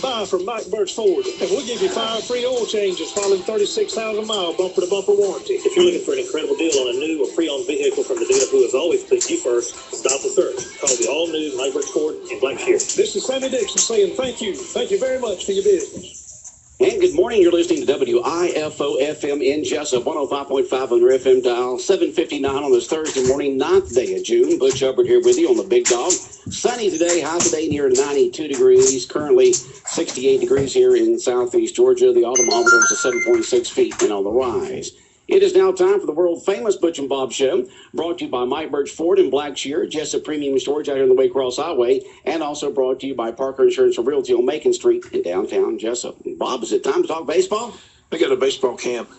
Buy from Mike Birch Ford, and we'll give you 5 free oil changes following 36,000-mile bumper-to-bumper warranty. If you're looking for an incredible deal on a new or pre-owned vehicle from the dealer who has always put you first, stop the search. Call the all-new Mike Birch Ford in Blackshear. This is Sammy Dixon saying thank you. Thank you very much for your business. And good morning. You're listening to WIFO-FM in Jessup, 105.5 on your FM dial, 7:59 on this Thursday morning, 9th day of June. Butch Hubbard here with you on the Big Dog. Sunny today, high today near 92 degrees, currently 68 degrees here in southeast Georgia. The automometer is at 7.6 feet and on the rise. It is now time for the world-famous Butch and Bob Show, brought to you by Mike Birch Ford in Blackshear, Jessup Premium Storage out here on the Waycross Highway, and also brought to you by Parker Insurance and Realty on Macon Street in downtown Jessup. Bob, is it time to talk baseball? We got a baseball camp.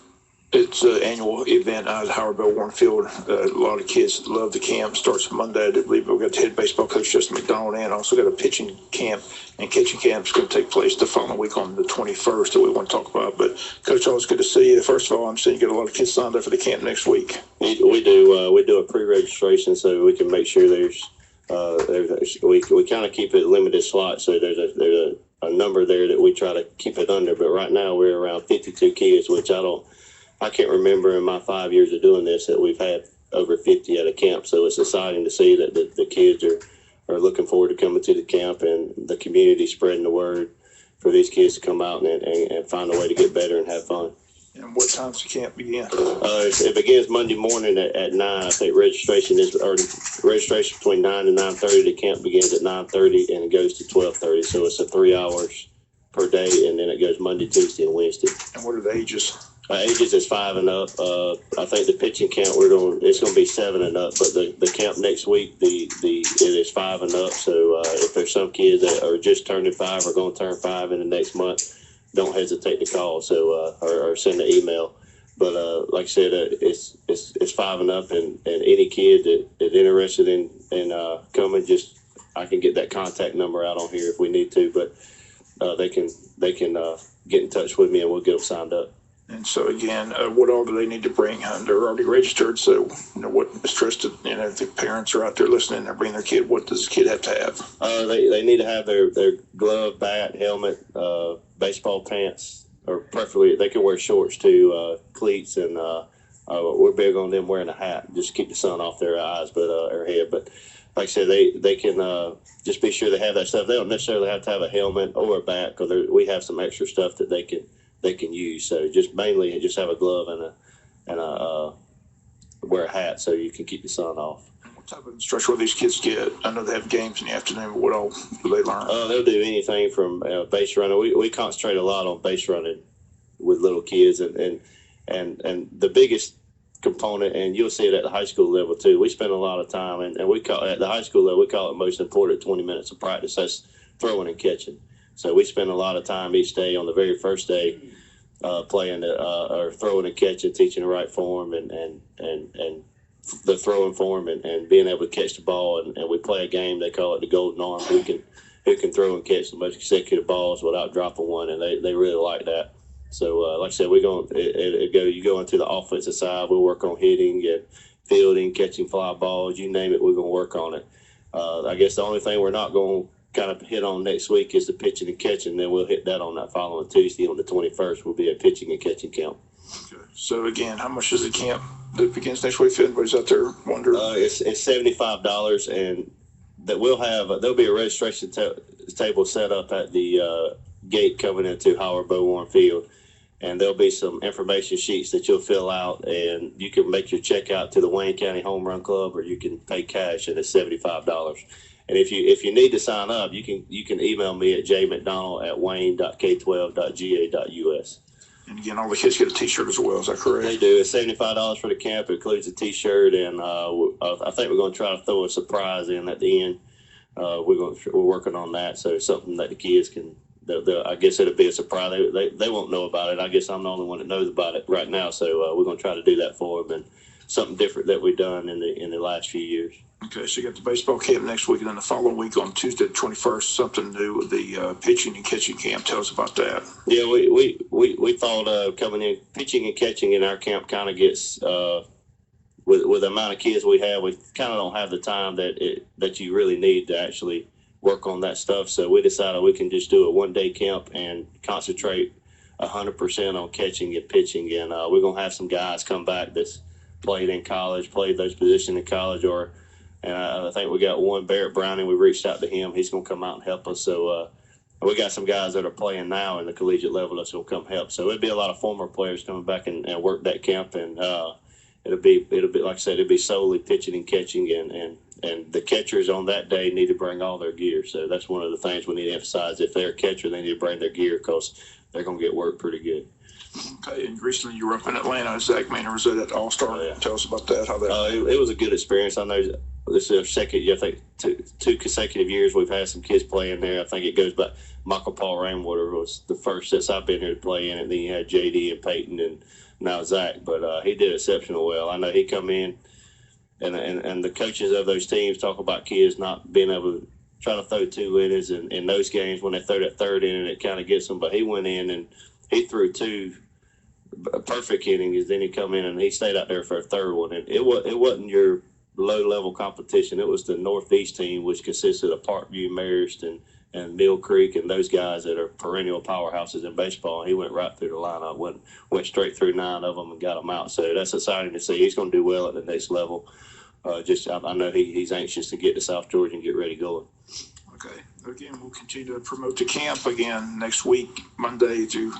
It's an annual event out at Howard Bell Warren Field. A lot of kids love the camp. Starts Monday, I believe. We've got the head baseball coach, Justin McDonald, and also got a pitching camp. And catching camp is going to take place the following week on the 21st that we want to talk about. But, Coach, always good to see you. First of all, I'm seeing you got a lot of kids signed up for the camp next week. We do. We do a pre-registration so we can make sure we kind of keep it limited slots. So there's a number there that we try to keep it under. But right now we're around 52 kids, which I can't remember in my 5 years of doing this that we've had over 50 at a camp. So it's exciting to see that the kids are looking forward to coming to the camp and the community spreading the word for these kids to come out and find a way to get better and have fun. And what time's the camp begin? It begins Monday morning at 9. I think registration between 9 and 9:30. The camp begins at 9:30 and it goes to 12:30. So it's 3 hours per day, and then it goes Monday, Tuesday, and Wednesday. And what are the ages? Ages is 5 and up. I think the pitching camp it's going to be 7 and up, but the camp next week it is 5 and up. So if there's some kids that are just turning 5 or going to turn 5 in the next month, don't hesitate to call or send an email. But like I said, it's 5 and up, and any kid that is interested in coming, I can get that contact number out on here if we need to. But they can get in touch with me and we'll get them signed up. And so, again, what all do they need to bring? They're already registered, so what is trusted? If the parents are out there listening, they're bringing their kid, what does the kid have to have? They need to have their glove, bat, helmet, baseball pants, or preferably they can wear shorts too, cleats, and we're big on them wearing a hat, just keep the sun off their eyes, or head. But like I said, they can just be sure they have that stuff. They don't necessarily have to have a helmet or a bat, because we have some extra stuff that they can use. So just mainly have a glove and a wear a hat so you can keep the sun off. What type of instruction will these kids get? I know they have games in the afternoon, but what all do they learn? They'll do anything from base running. We concentrate a lot on base running with little kids, and the biggest component, and you'll see it at the high school level too. We spend a lot of time, and we call at the high school level, we call it most important 20 minutes of practice. That's throwing and catching. So we spend a lot of time each day on the very first day playing or throwing and catching, teaching the right form and the throwing form and being able to catch the ball. And we play a game, they call it the golden arm, who can throw and catch the most consecutive balls without dropping one, and they really like that. So like I said, you go into the offensive side, we'll work on hitting and fielding, catching fly balls, you name it, we're going to work on it. I guess the only thing we're not going to kind of hit on next week is the pitching and catching. Then we'll hit that on that following Tuesday on the 21st. Will be a pitching and catching camp. Okay. So again, how much is the camp that begins next week? If anybody's out there wondering, it's $75, and that there'll be a registration table set up at the gate coming into Howard Bell Warren Field, and there'll be some information sheets that you'll fill out, and you can make your check out to the Wayne County Home Run Club, or you can pay cash, and it's $75. And if you need to sign up, you can email me at jmcdonald@wayne.k12.ga.us. And again, all the kids get a T-shirt as well. Is that correct? They do. It's $75 for the camp. It includes a T-shirt, and I think we're going to try to throw a surprise in at the end. We're working on that, so something that the kids can. I guess it'll be a surprise. They won't know about it. I guess I'm the only one that knows about it right now. So we're going to try to do that for them, and something different that we've done in the last few years. Okay, so you got the baseball camp next week, and then the following week on Tuesday the 21st, something new with the pitching and catching camp. Tell us about that. Yeah, we thought coming in, pitching and catching in our camp kind of gets with the amount of kids we have, we kind of don't have the time that you really need to actually work on that stuff. So we decided we can just do a 1-day camp and concentrate 100% on catching and pitching. And we're going to have some guys come back that's played in college, played those positions in college, and I think we got one, Barrett Browning. We reached out to him. He's going to come out and help us. So we got some guys that are playing now in the collegiate level that's going to come help. So it'll be a lot of former players coming back and work that camp. And it'll be like I said, it'll be solely pitching and catching. And the catchers on that day need to bring all their gear. So that's one of the things we need to emphasize. If they're a catcher, they need to bring their gear because they're going to get work pretty good. Okay, and recently you were up in Atlanta. Zach Maynard was at All-Star. Yeah. Tell us about that. How that? It was a good experience. I know this is our second, I think, two consecutive years we've had some kids playing there. I think it goes back. Michael Paul Rainwater was the first since I've been here to play in it. Then you had JD and Peyton and now Zach. But he did exceptional well. I know he come in, and the coaches of those teams talk about kids not being able to try to throw 2 innings. And in those games when they throw that 3rd inning, it kind of gets them. But he went in and he threw 2 perfect innings. Then he come in and he stayed out there for a 3rd one. And it wasn't your low-level competition. It was the Northeast team, which consisted of Parkview, Marist, and Mill Creek, and those guys that are perennial powerhouses in baseball. And he went right through the lineup, went straight through 9 of them and got them out. So that's exciting to see. He's going to do well at the next level. I know he's anxious to get to South Georgia and get ready going. Okay. Again, we'll continue to promote the camp again next week, Monday through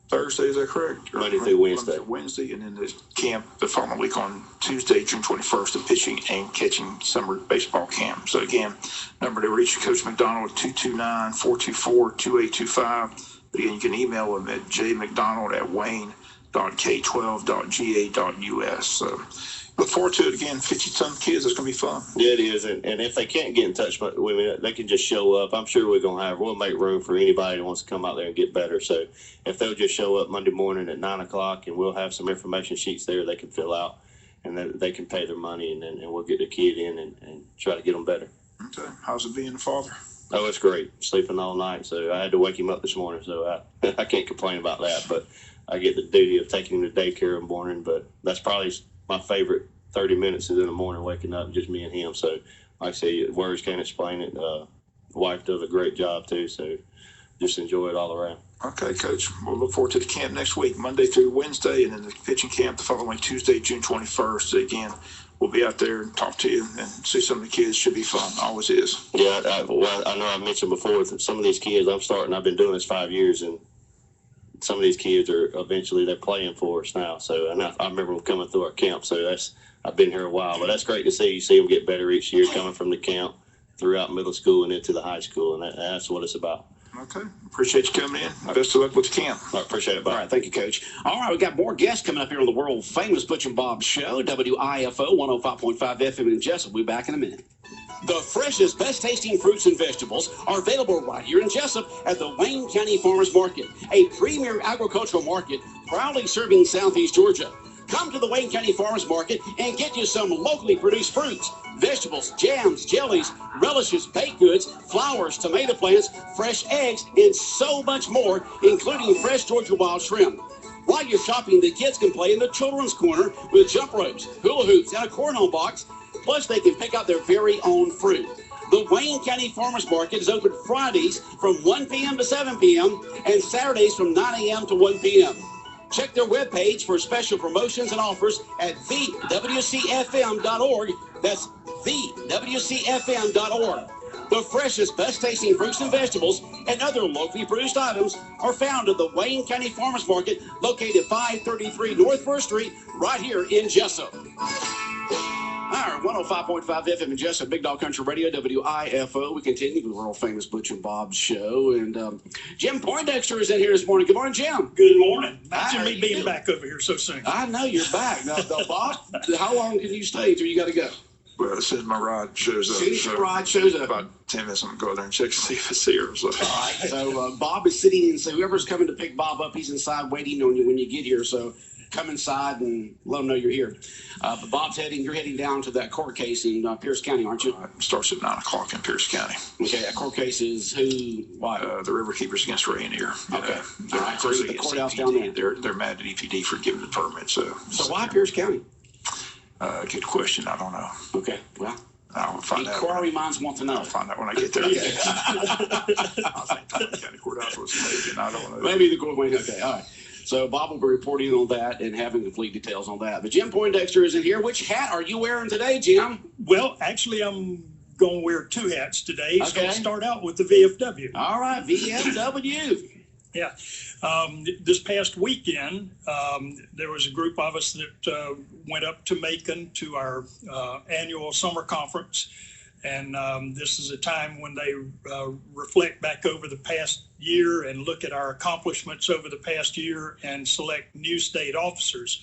Thursday. Is that correct? Monday through Wednesday. Monday through Wednesday, and then the camp the following week on Tuesday, June 21st, the pitching and catching summer baseball camp. So again, number to reach Coach McDonald, 229-424-2825. But again, you can email him at jmcdonald@wayne.k12.ga.us. So look forward to it again. 50-some kids. It's going to be fun. Yeah, it is. And if they can't get in touch with me, they can just show up. I'm sure we'll make room for anybody that wants to come out there and get better. So if they'll just show up Monday morning at 9 o'clock, and we'll have some information sheets there they can fill out, and then they can pay their money, and we'll get the kid in and try to get them better. Okay. How's it being a father? Oh, it's great. Sleeping all night. So I had to wake him up this morning. So I can't complain about that. But I get the duty of taking him to daycare in the morning. But that's probably my favorite 30 minutes is in the morning, waking up, just me and him. So like I say, words can't explain it. The wife does a great job too. So just enjoy it all around. Okay, Coach. We'll look forward to the camp next week, Monday through Wednesday, and then the pitching camp the following Tuesday, June 21st. Again, we'll be out there and talk to you and see some of the kids. Should be fun. Always is. Yeah, I know I mentioned before that some of these kids I've been doing this 5 years, and some of these kids they're playing for us now. So and I remember them coming through our camp. So I've been here a while, but that's great to see. You see them get better each year coming from the camp throughout middle school and into the high school, and that's what it's about. Okay. Appreciate you coming in. Best of luck with the camp. I appreciate it, Bob. All right, thank you, Coach. All right, we got more guests coming up here on the world-famous Butch and Bob Show, WIFO 105.5 FM in Jessup. We'll be back in a minute. The freshest, best-tasting fruits and vegetables are available right here in Jessup at the Wayne County Farmers Market, a premier agricultural market proudly serving Southeast Georgia. Come to the Wayne County Farmers Market and get you some locally produced fruits, vegetables, jams, jellies, relishes, baked goods, flowers, tomato plants, fresh eggs, and so much more, including fresh Georgia wild shrimp. While you're shopping, the kids can play in the children's corner with jump ropes, hula hoops, and a cornhole box. Plus, they can pick out their very own fruit. The Wayne County Farmers Market is open Fridays from 1 p.m. to 7 p.m. and Saturdays from 9 a.m. to 1 p.m. Check their webpage for special promotions and offers at thewcfm.org. That's thewcfm.org. The freshest, best-tasting fruits and vegetables and other locally produced items are found at the Wayne County Farmers Market, located 533 North 1st Street, right here in Jessup. All right, 105.5 FM in Jessup, Big Dog Country Radio, WIFO. We continue with the world-famous Butch and Bob Show. And Jim Poindexter is in here this morning. Good morning, Jim. Good morning. Imagine How me you being doing? back over here so soon. I know you're back. Now, Bob, how long can you stay until you got to go? Well, as soon as my ride shows up. As soon as your ride shows up. About 10 minutes, I'm going to go there and check and see if it's here. So. All right, so Bob is sitting in, so whoever's coming to pick Bob up, he's inside waiting on you when you get here. So come inside and let them know you're here. But Bob's you're heading down to that court case in Pierce County, aren't you? It starts at 9 o'clock in Pierce County. Okay, that court case is who, why? The River Keepers against Rayonier. Okay. They're All right, so it's the against courthouse EPD. down there. They're mad at EPD for giving the permit. So why Pierce County? good question. I don't know. Okay, well, I'll find out. Inquiry minds want to know. I'll find out when I get there. I think Taunton County Courthouse was maybe, and I don't know. Maybe the court went, okay, all right. So Bob will be reporting on that and having complete details on that. But Jim Poindexter is in here. Which hat are you wearing today, Jim? Well, actually, I'm going to wear 2 hats today. It's going to Okay. start out with the VFW. All right, VFW. Yeah. This past weekend, there was a group of us that went up to Macon to our annual summer conference. And this is a time when they reflect back over the past year and look at our accomplishments over the past year and select new state officers.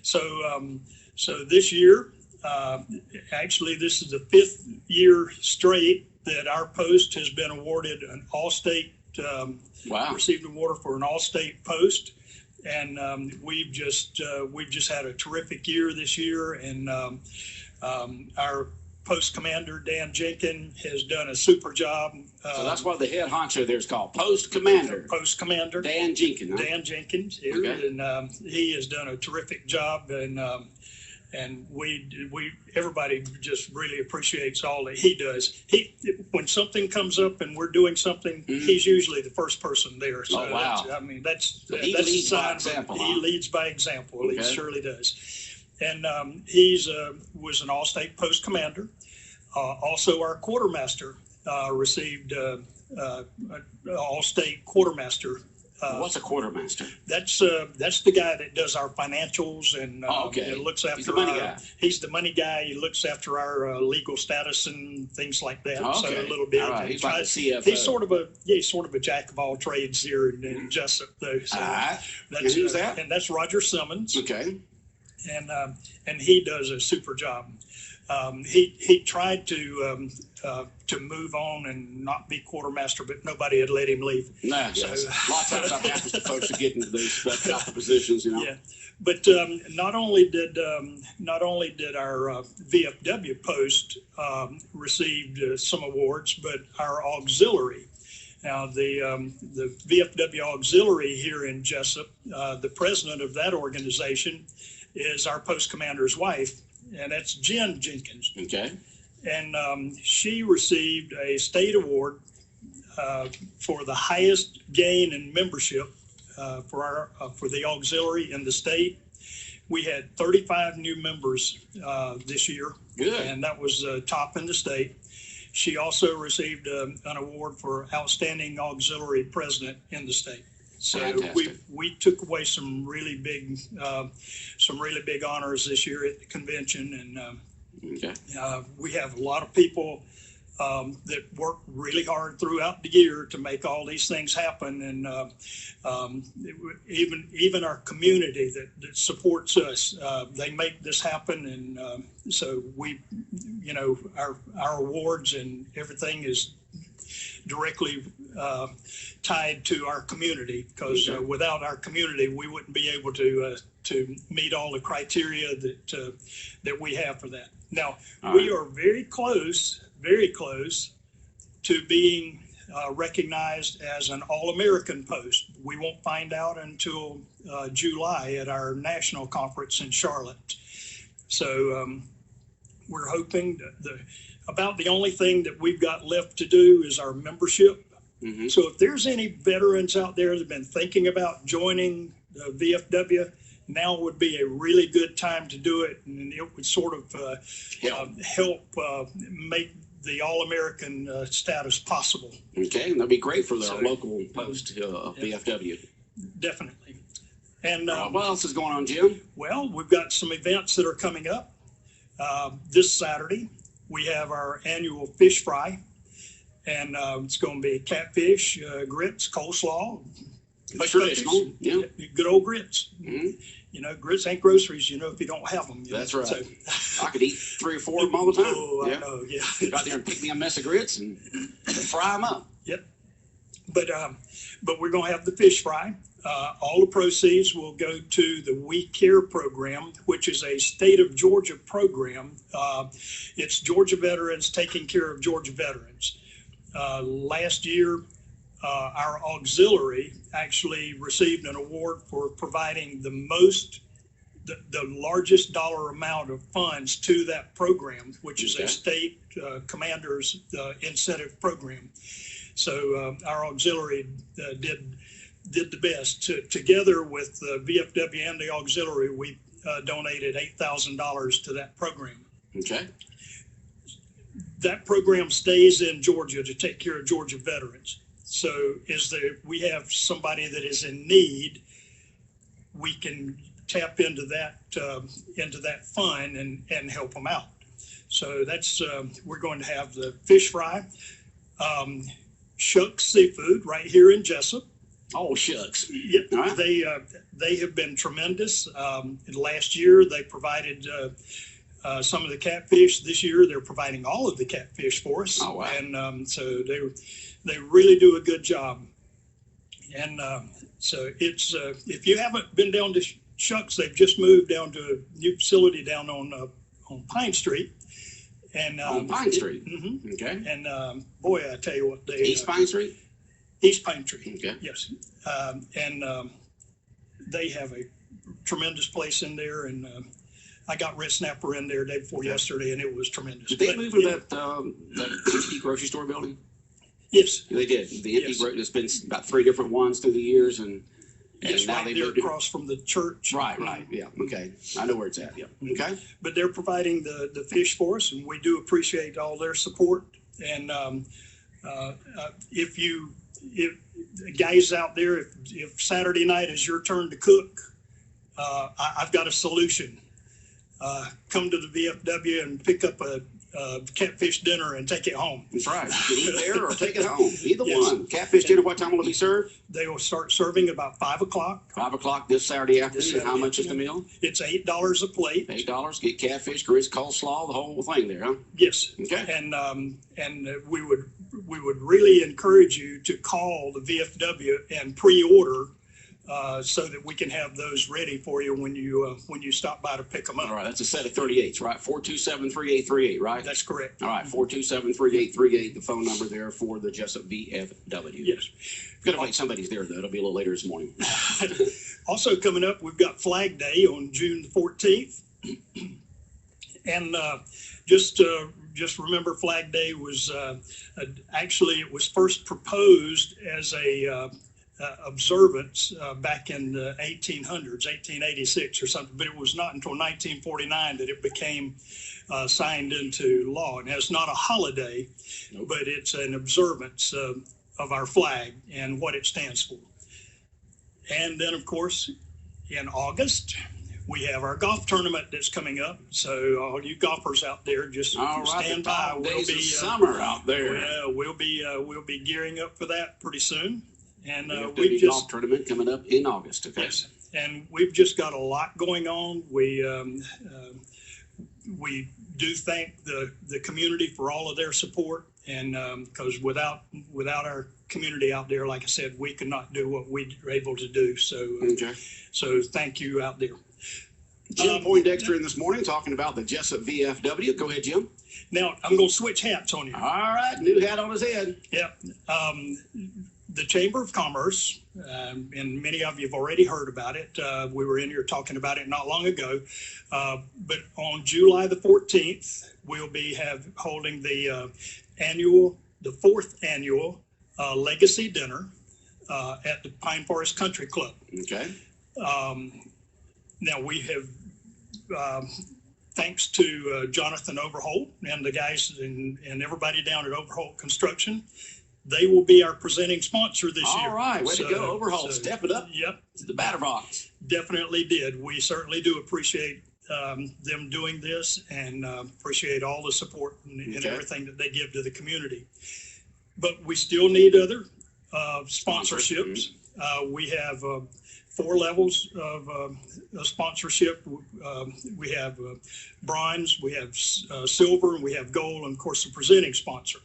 So this year, actually, this is the 5th year straight that our post has been awarded an all-state, received an award for an all-state post. And we've just had a terrific year this year. And our post commander, Dan Jenkins, has done a super job. So that's what the head honcho there is called, post commander. Post commander Dan Jenkins. Huh? Dan Jenkins here, Okay. and he has done a terrific job, and everybody just really appreciates all that he does. When something comes up and we're doing something, he's usually the first person there. So Oh, wow. that's he that's leads a by sign. example, He huh? leads by example. He Okay. surely does. And he's was an all-state post commander. Also, our quartermaster received an all-state quartermaster. What's a quartermaster? That's the guy that does our financials and Okay. and looks after He's the money guy. He's the money guy. He looks after our legal status and things like that. Okay. So a little bit. All right. He's like the CFO. He's sort of a jack of all trades here in Jessup, though. So All right. that's, And who's that? And that's Roger Simmons. Okay. And he does a super job. He tried to move on and not be quartermaster, but nobody had let him leave. Nah, So- a lot of times that happens to folks who get into those type of positions, you know. Yeah, but not only did our VFW post received some awards, but our auxiliary. Now the VFW auxiliary here in Jessup, the president of that organization is our post commander's wife, and that's Jen Jenkins. Okay. And she received a state award for the highest gain in membership for the auxiliary in the state. We had 35 new members this year. Good. And that was top in the state. She also received an award for outstanding auxiliary president in the state. So Fantastic. we took away some really big honors this year at the convention, and Okay. we have a lot of people that work really hard throughout the year to make all these things happen, and even our community that supports us, they make this happen, and so we, our awards and everything is directly tied to our community, because without our community, we wouldn't be able to meet all the criteria that we have for that. Now, we are very close to being recognized as an All-American post. We won't find out until July at our national conference in Charlotte. So we're hoping that about the only thing that we've got left to do is our membership. Mm-hmm. So if there's any veterans out there that have been thinking about joining the VFW, now would be a really good time to do it, and it would sort of help make the All-American status possible. Okay, and that'd be great for their local post, VFW. Definitely. And What else is going on, Jim? well, we've got some events that are coming up. This Saturday, we have our annual fish fry, and it's going to be catfish, grits, coleslaw. Traditional, yeah. Good old grits. Mm-hmm. Grits ain't groceries, if you don't have them. That's right. So, I could eat 3 or 4 of them all the time. oh, I know, yeah. Go out there and pick me a mess of grits and fry them up. Yep. But we're going to have the fish fry. All the proceeds will go to the We Care program, which is a state of Georgia program. It's Georgia veterans taking care of Georgia veterans. Last year, our auxiliary actually received an award for providing the the largest dollar amount of funds to that program, which is a state commander's incentive program. So our auxiliary did the best. Together with the VFW and the auxiliary, we donated $8,000 to that program. Okay. That program stays in Georgia to take care of Georgia veterans. So we have somebody that is in need, we can tap into that fund and help them out. So that's we're going to have the fish fry, Shucks Seafood right here in Jessup. Oh, shucks. Yeah, Right. They have been tremendous. Last year they provided some of the catfish. This year they're providing all of the catfish for us. Oh, wow. And so they really do a good job. And so it's if you haven't been down to Shucks, they've just moved down to a new facility down on Pine Street. And On Pine Street. Mm-hmm. Okay. And boy, I tell you what, East Pine Street. East Pine Street. Okay. Yes. And they have a tremendous place in there. And I got red snapper in there day before yesterday, and it was tremendous. Did they move to that empty grocery store building? Yes. They did. The empty. Yes. There's been about 3 different ones through the years, and It's now right they there moved it. across from the church. Right. Yeah. Okay. I know where it's at. Yeah. Okay. But they're providing the fish for us, and we do appreciate all their support. And if guys out there, if Saturday night is your turn to cook, I've got a solution. Come to the VFW and pick up a catfish dinner and take it home. That's right. You can eat there or take it home. Either Yes. one. Catfish dinner. What time will it be served? They will start serving about 5 o'clock. 5 o'clock this Saturday afternoon. This How Saturday much is the afternoon. meal? It's $8 a plate. $8. Get catfish, grits, coleslaw, the whole thing there, huh? Yes. Okay. And we would really encourage you to call the VFW and pre-order so that we can have those ready for you when you stop by to pick them up. All right. That's a set of 38s, right? 427-3838, right? That's correct. All right. 427-3838, the phone number there for the Jessup VFW. Yes. Good to think somebody's there, though. It'll be a little later this morning. Also coming up, we've got Flag Day on June the 14th. And just remember, Flag Day was actually, it was first proposed as a observance back in the 1800s, 1886 or something, but it was not until 1949 that it became signed into law. And it's not a holiday, but it's an observance of our flag and what it stands for. And then, of course, in August, we have our golf tournament that's coming up. So all you golfers out there, just stand by. We'll be summer out there. Yeah, we'll be gearing up for that pretty soon. And we golf tournament coming up in August. Okay. Yes, and we've just got a lot going on. We do thank the community for all of their support, and because without our community out there, like I said, we could not do what we were able to do. So so thank you out there. Jim Poindexter in this morning talking about the Jessup VFW. Go ahead, Jim. Now I'm going to switch hats on you. All right, new hat on his head. Yeah. The Chamber of Commerce, and many of you have already heard about it. We were in here talking about it not long ago. But on July the 14th, we'll be holding the 4th annual Legacy Dinner at the Pine Forest Country Club. Okay. Now we have, thanks to Jonathan Overholt and the guys and everybody down at Overholt Construction, they will be our presenting sponsor this year. All right, way to go, Overholt. Step it up. Yep. To the batter box. Definitely did. We certainly do appreciate them doing this, and appreciate all the support and everything that they give to the community. But we still need other sponsorships. We have 4 levels of sponsorship. We have bronze, we have silver, and we have gold, and of course the presenting sponsor,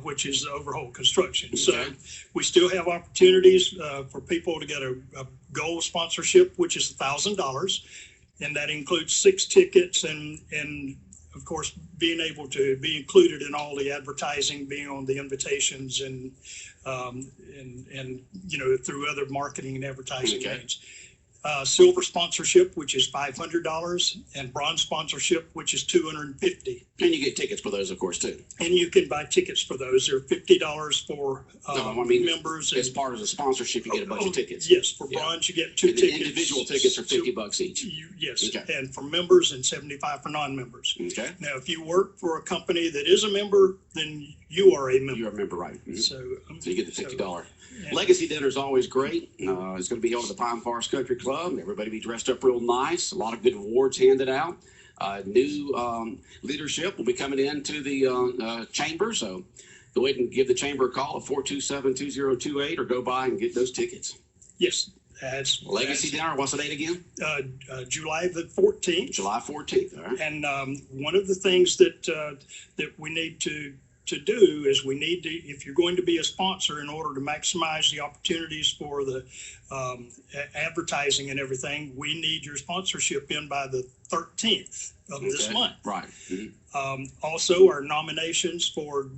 which is Overholt Construction. Okay. So we still have opportunities for people to get a gold sponsorship, which is $1,000, and that includes 6 tickets and of course being able to be included in all the advertising, being on the invitations and through other marketing and advertising means. silver sponsorship, which is $500, and bronze sponsorship, which is $250. And you get tickets for those, of course, too. And you can buy tickets for those. They're $50 for members. As part of the sponsorship, you get a bunch of tickets. Yes, for bronze, you get 2 and tickets. Individual tickets are $50 each. Yes, okay. And for members and $75 for non-members. Okay. Now, if you work for a company that is a member, then you are a member. You're a member, right? Mm-hmm. So you get the $50. Legacy dinner is always great. It's going to be held at the Pine Forest Country Club. Everybody be dressed up real nice. A lot of good awards handed out. New leadership will be coming into the chamber. So go ahead and give the chamber a call at 427-2028 or go by and get those tickets. Yes. Legacy dinner. What's the date again? July the 14th. July 14th. All right. And one of the things that we need to do is we need to, if you're going to be a sponsor, in order to maximize the opportunities for the advertising and everything, we need your sponsorship in by the 13th of this month. Right. Mm-hmm. Also, our nominations for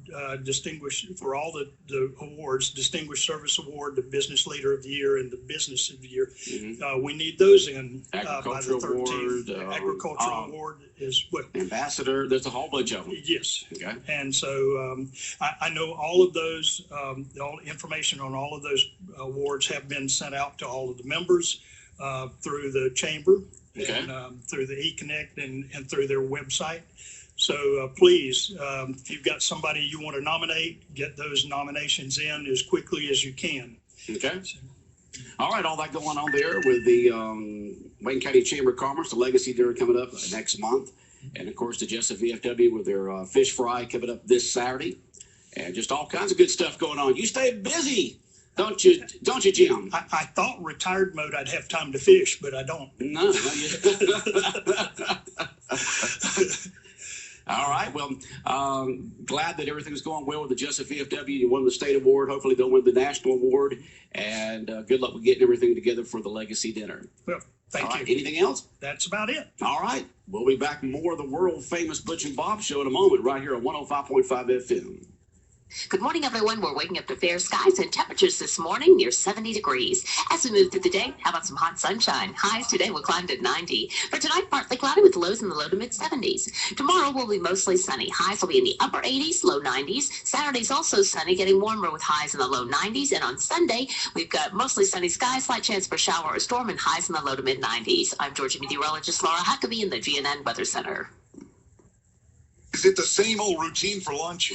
for all the awards, Distinguished Service Award, the Business Leader of the Year, and the Business of the Year. Mm-hmm. We need those in by the 13th. Award, Agricultural Award is what? Ambassador. There's a whole bunch of them. Yes. Okay. And so I know all of those, all information on all of those awards have been sent out to all of the members through the chamber. Okay. And through the eConnect and through their website. So please, if you've got somebody you want to nominate, get those nominations in as quickly as you can. Okay. All right, all that going on there with the Wayne County Chamber of Commerce, the Legacy Dinner coming up next month. And, of course, the Jessup VFW with their fish fry coming up this Saturday. And just all kinds of good stuff going on. You stay busy. Don't you, Jim? I thought retired mode I'd have time to fish, but I don't. No. All right. Well, glad that everything's going well with the Jessup VFW. You won the state award. Hopefully they'll win the national award. And good luck with getting everything together for the Legacy Dinner. Well, thank you. Anything else? That's about it. All right. We'll be back more of the world famous Butch and Bob Show in a moment right here on 105.5 FM. Good morning, everyone. We're waking up to fair skies and temperatures this morning near 70 degrees. As we move through the day, how about some hot sunshine? Highs today will climb to 90. For tonight, partly cloudy with lows in the low to mid 70s. Tomorrow will be mostly sunny. Highs will be in the upper 80s, low 90s. Saturday's also sunny, getting warmer with highs in the low 90s. And on Sunday, we've got mostly sunny skies, slight chance for shower or storm, and highs in the low to mid 90s. I'm Georgia meteorologist Laura Huckabee in the GNN Weather Center. Is it the same old routine for lunch?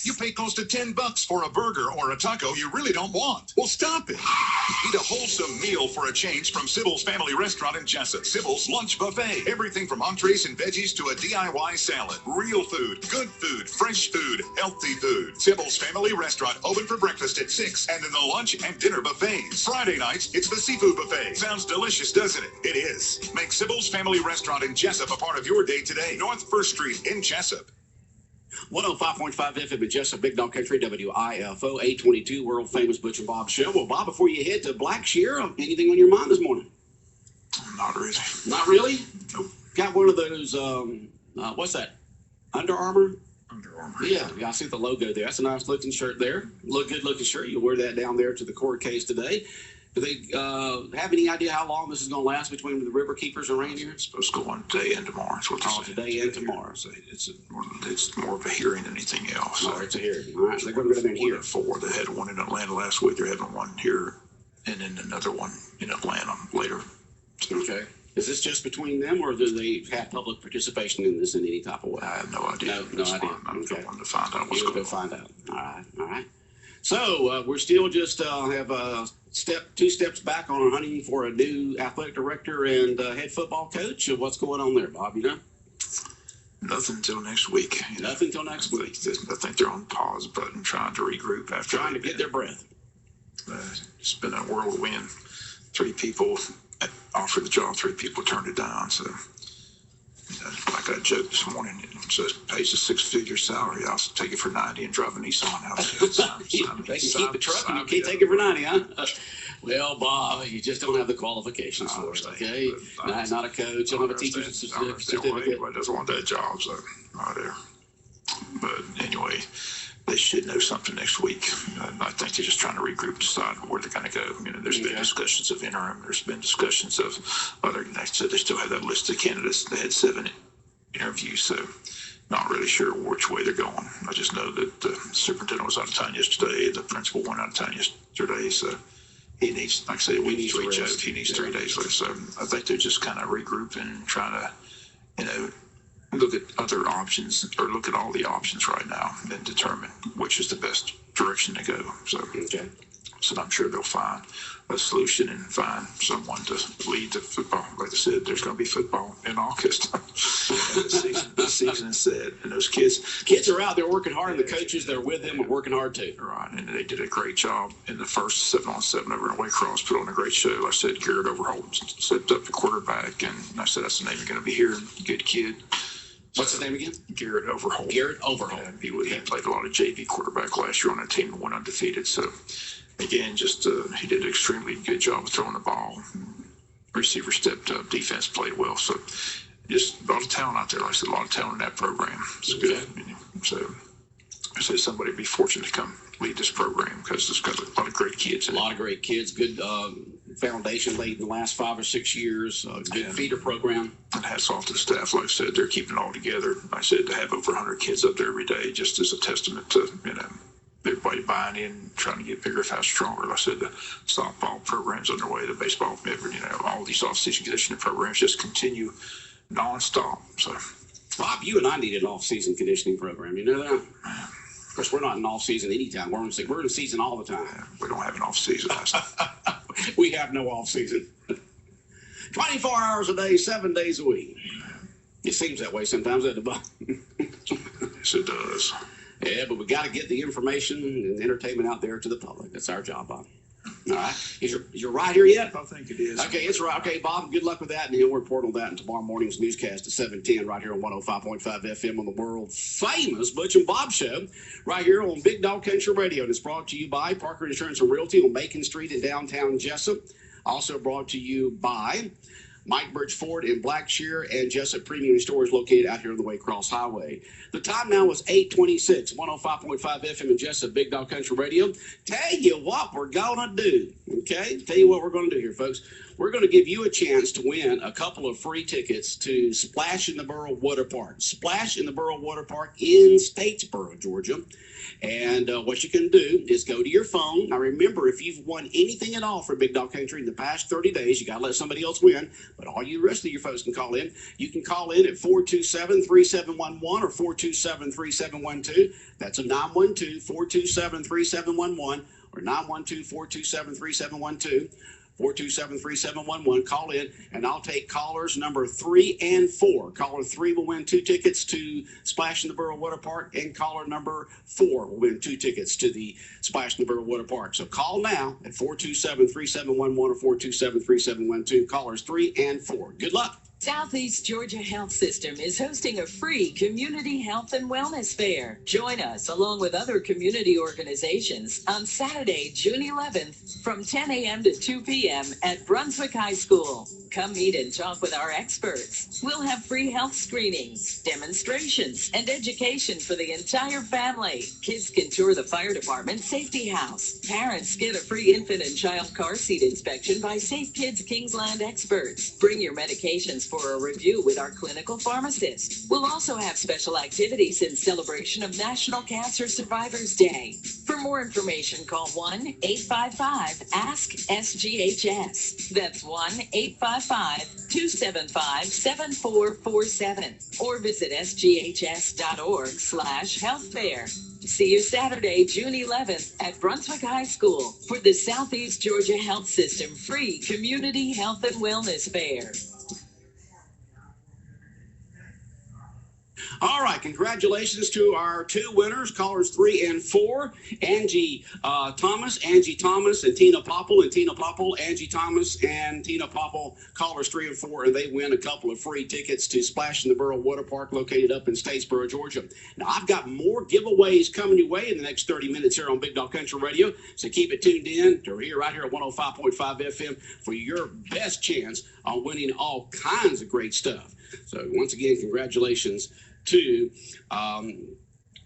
You pay close to $10 for a burger or a taco you really don't want. Well, stop it. Eat a wholesome meal for a change from Sybil's Family Restaurant in Jessup. Sybil's Lunch Buffet. Everything from entrees and veggies to a DIY salad. Real food, good food, fresh food, healthy food. Sybil's Family Restaurant, open for breakfast at 6 and in the lunch and dinner buffets. Friday nights, it's the seafood buffet. Sounds delicious, doesn't it? It is. Make Sybil's Family Restaurant in Jessup a part of your day today. North 1st Street in Jessup. 105.5 FM at Jessup, Big Dog Country, WIFO, 822, world famous Butch and Bob Show. Well, Bob, before you head to Blackshear, anything on your mind this morning? Not really. Not really? Nope. Got one of those, what's that? Under Armour? Under Armour. Yeah, I see the logo there. That's a nice looking shirt there. Good looking shirt. You'll wear that down there to the court case today. Do they have any idea how long this is going to last between the river keepers and reindeer? It's supposed to go on today and tomorrow. That's what they say. Today and tomorrow. So it's more of a hearing than anything else. Oh, it's a hearing. All right, they're going to go in here. Four. They had one in Atlanta last week. They're having one here, and then another one in Atlanta later. So, okay. Is this just between them, or do they have public participation in this in any type of way? I have no idea. No idea. I'm okay. going to find out what's going on. Find out. All right. So we're still just have two steps back on hunting for a new athletic director and head football coach. What's going on there, Bob? You know? Nothing until next week. Nothing until next week. I think they're on pause button, trying to regroup after trying to get their breath. It's been a whirlwind. 3 people offered the job. 3 people turned it down. So, like I joked this morning, it just pays a 6-figure salary. I'll take it for 90 and drive a Nissan out. They can keep the truck and you can't take it for 90, huh? Well, Bob, you just don't have the qualifications for it, okay? Not a coach, you don't have a teacher's certificate. Everybody doesn't want that job, so not there. But anyway, they should know something next week. I think they're just trying to regroup, decide where they're going to go. There's been discussions of interim. There's been discussions of other. Like I said, they still have that list of candidates. They had 7 interviews, so not really sure which way they're going. I just know that the superintendent was out of town yesterday. The principal went out of town yesterday, so he needs, like I said, we need to reach out. He needs 3 days left. So I think they're just kind of regrouping and trying to, look at other options or look at all the options right now and determine which is the best direction to go. So I'm sure they'll find a solution and find someone to lead the football. Like I said, there's going to be football in August. the season is set, and those kids are out there working hard, and the coaches that are with them are working hard too. Right, and they did a great job in the first 7-on-7 over in Waycross. Put on a great show. Like I said, Garrett Overholt stepped up the quarterback, and I said that's the name you're going to be hearing. Good kid. What's his name again? Garrett Overholt. Garrett Overholt. He played a lot of JV quarterback last year on that team and went undefeated. So, again, he did an extremely good job of throwing the ball. Receiver stepped up. Defense played well. So, just a lot of talent out there. Like I said, a lot of talent in that program. It's good. So, I said somebody would be fortunate to come lead this program because it's got a lot of great kids. A lot of great kids. Good foundation laid in the last 5 or 6 years. Good feeder program. And hats off to the staff. Like I said, they're keeping it all together. Like I said, to have over 100 kids up there every day just is a testament to, everybody buying in, trying to get bigger, faster, stronger. Like I said, the softball program's underway, the baseball, all these off-season conditioning programs just continue nonstop. So, Bob, you and I need an off-season conditioning program. You know that? Of course, we're not in off-season anytime. We're in season all the time. We don't have an off-season. We have no off-season. 24 hours a day, 7 days a week. It seems that way sometimes, doesn't it, Bob? Yes, it does. Yeah, but we got to get the information and entertainment out there to the public. That's our job, Bob. All right. Is your ride here yet? I think it is. Okay, it's right. Okay, Bob, good luck with that. And he'll report on that in tomorrow morning's newscast at 7:10 right here on 105.5 FM on the world famous Butch and Bob Show right here on Big Dog Country Radio. And it's brought to you by Parker Insurance and Realty on Macon Street in downtown Jessup. Also brought to you by Mike Birch Ford in Blackshear and Jessup Premium Stores located out here on the Waycross Highway. The time now is 8:26, 105.5 FM in Jessup, Big Dog Country Radio. Tell you what we're going to do, okay? Tell you what we're going to do here, folks. We're going to give you a chance to win a couple of free tickets to Splash in the Borough Water Park. Splash in the Borough Water Park in Statesboro, Georgia. And what you can do is go to your phone. Now, remember, if you've won anything at all for Big Dog Country in the past 30 days, you got to let somebody else win. But all you rest of your folks can call in. You can call in at 427-3711 or 427-3712. That's a 912-427-3711 or 912-427-3712. 427-3711. Call in, and I'll take callers number 3 and 4. Caller 3 will win 2 tickets to Splash in the Borough Water Park, and caller number 4 will win 2 tickets to the Splash in the Borough Water Park. So call now at 427-3711 or 427-3712. Callers 3 and 4. Good luck. Southeast Georgia Health System is hosting a free community health and wellness fair. Join us along with other community organizations on Saturday, June 11th from 10 a.m. to 2 p.m. at Brunswick High School. Come meet and talk with our experts. We'll have free health screenings, demonstrations, and education for the entire family. Kids can tour the fire department safety house. Parents get a free infant and child car seat inspection by Safe Kids Kingsland experts. Bring your medications for a review with our clinical pharmacist. We'll also have special activities in celebration of National Cancer Survivors Day. For more information, call 1-855-ASK-SGHS. That's 1-855-275-7447. Or visit sghs.org/healthfair. See you Saturday, June 11th at Brunswick High School for the Southeast Georgia Health System free community health and wellness fair. All right, congratulations to our 2 winners, callers 3 and 4, Angie Thomas, and Tina Popple, Angie Thomas and Tina Popple, callers 3 and 4, and they win a couple of free tickets to Splash in the Borough Water Park located up in Statesboro, Georgia. Now, I've got more giveaways coming your way in the next 30 minutes here on Big Dog Country Radio, so keep it tuned in to right here at 105.5 FM for your best chance on winning all kinds of great stuff. So once again, congratulations to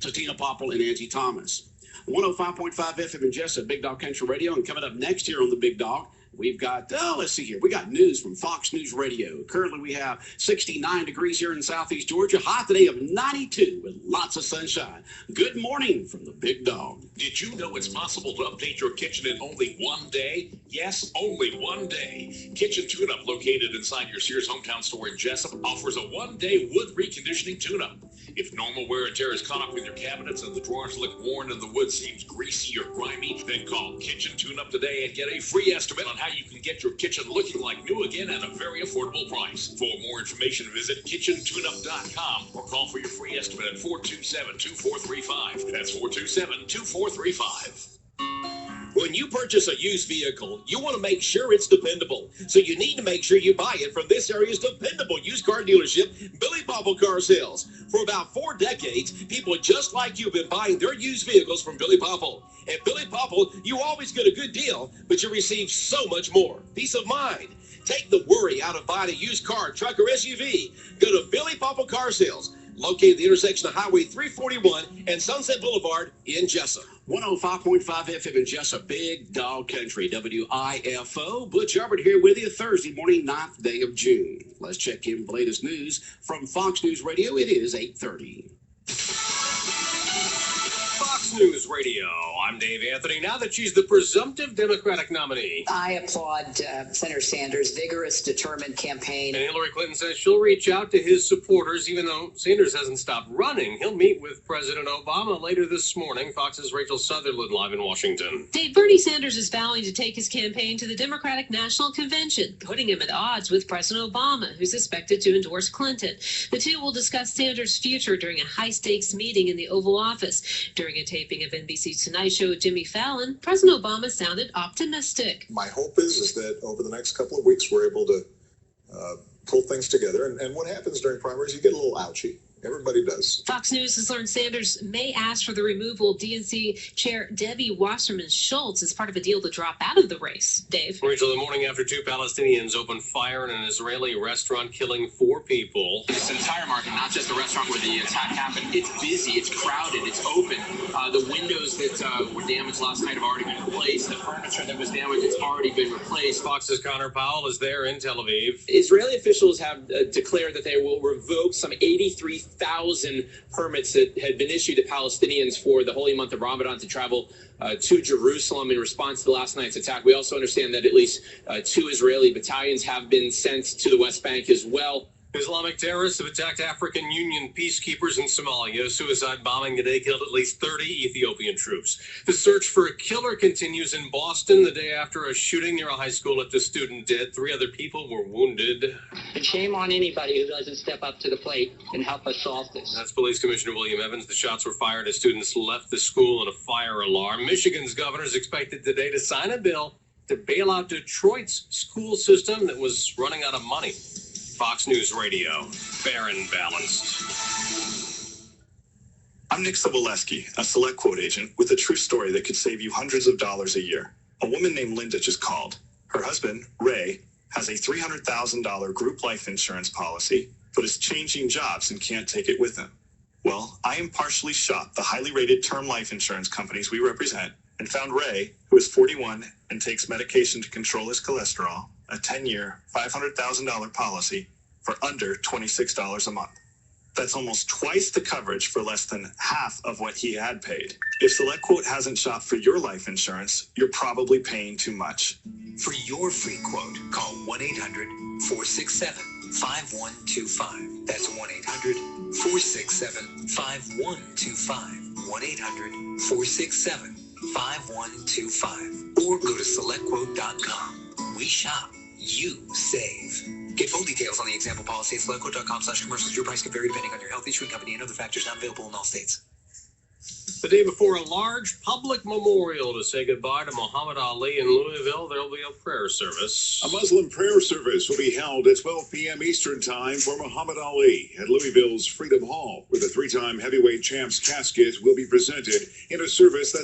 to Tina Popple and Angie Thomas. 105.5 FM in Jessup, Big Dog Country Radio. And coming up next here on the Big Dog, we've got, let's see here. We got news from Fox News Radio. Currently, we have 69 degrees here in Southeast Georgia. High today of 92 with lots of sunshine. Good morning from the Big Dog. Did you know it's possible to update your kitchen in only one day? Yes, only one day. Kitchen Tune-Up, located inside your Sears Hometown store in Jessup, offers a one-day wood reconditioning tune-up. If normal wear and tear is caught up with your cabinets and the drawers look worn and the wood seems greasy or grimy, then call Kitchen Tune-Up today and get a free estimate on how you can get your kitchen looking like new again at a very affordable price. For more information, visit kitchentuneup.com or call for your free estimate at 427-2435. That's 427-2435. When you purchase a used vehicle, you want to make sure it's dependable. So you need to make sure you buy it from this area's dependable used car dealership, Billy Popple Car Sales. For about 4 decades, people just like you have been buying their used vehicles from Billy Popple. At Billy Popple, you always get a good deal, but you receive so much more. Peace of mind. Take the worry out of buying a used car, truck, or SUV. Go to Billy Popple Car Sales, located at the intersection of Highway 341 and Sunset Boulevard in Jessup. 105.5 FM in Jessup, Big Dog Country, WIFO. Butch Hubbard here with you Thursday morning, 9th day of June. Let's check in with the latest news from Fox News Radio. It is 8:30. Fox News Radio. I'm Dave Anthony. Now that she's the presumptive Democratic nominee. I applaud Senator Sanders' vigorous, determined campaign. And Hillary Clinton says she'll reach out to his supporters, even though Sanders hasn't stopped running. He'll meet with President Obama later this morning. Fox's Rachel Sutherland live in Washington. Dave, Bernie Sanders is vowing to take his campaign to the Democratic National Convention, putting him at odds with President Obama, who's expected to endorse Clinton. The two will discuss Sanders' future during a high-stakes meeting in the Oval Office. During a taping of NBC's Tonight Show with Jimmy Fallon, President Obama sounded optimistic. My hope is that over the next couple of weeks, we're able to pull things together. And what happens during primaries, you get a little ouchy. Everybody does. Fox News has learned Sanders may ask for the removal of DNC Chair Debbie Wasserman Schultz as part of a deal to drop out of the race. Dave. Rachel, the morning after 2 Palestinians opened fire in an Israeli restaurant, killing 4 people. This entire market, not just the restaurant where the attack happened, it's busy, it's crowded, it's open. The windows that were damaged last night have already been replaced. The furniture that was damaged, it's already been replaced. Fox's Connor Powell is there in Tel Aviv. Israeli officials have declared that they will revoke some 83,000 permits that had been issued to Palestinians for the holy month of Ramadan to travel to Jerusalem in response to last night's attack. We also understand that at least 2 Israeli battalions have been sent to the West Bank as well. Islamic terrorists have attacked African Union peacekeepers in Somalia. A suicide bombing today killed at least 30 Ethiopian troops. The search for a killer continues in Boston the day after a shooting near a high school left a student dead. 3 other people were wounded. And shame on anybody who doesn't step up to the plate and help us solve this. That's Police Commissioner William Evans. The shots were fired as students left the school and a fire alarm. Michigan's governor is expected today to sign a bill to bail out Detroit's school system that was running out of money. Fox News Radio, fair and balanced. I'm Nick Soboleski, a Select Quote agent with a true story that could save you hundreds of dollars a year. A woman named Linda just called. Her husband, Ray, has a $300,000 group life insurance policy, but is changing jobs and can't take it with him. Well, I impartially shopped the highly rated term life insurance companies we represent and found Ray, who is 41 and takes medication to control his cholesterol, a 10-year, $500,000 policy for under $26 a month. That's almost twice the coverage for less than half of what he had paid. If SelectQuote hasn't shopped for your life insurance, you're probably paying too much. For your free quote, call 1-800-467-5125. That's 1-800-467-5125. 1-800-467-5125. Or go to SelectQuote.com. We shop. You save. Get full details on the example policy at SelectQuote.com/commercials. Your price can vary depending on your health, issuing company, and other factors not available in all states. The day before a large public memorial to say goodbye to Muhammad Ali in Louisville, there will be a prayer service. A Muslim prayer service will be held at 12 p.m. Eastern Time for Muhammad Ali at Louisville's Freedom Hall, where the 3-time heavyweight champ's casket will be presented in a service that's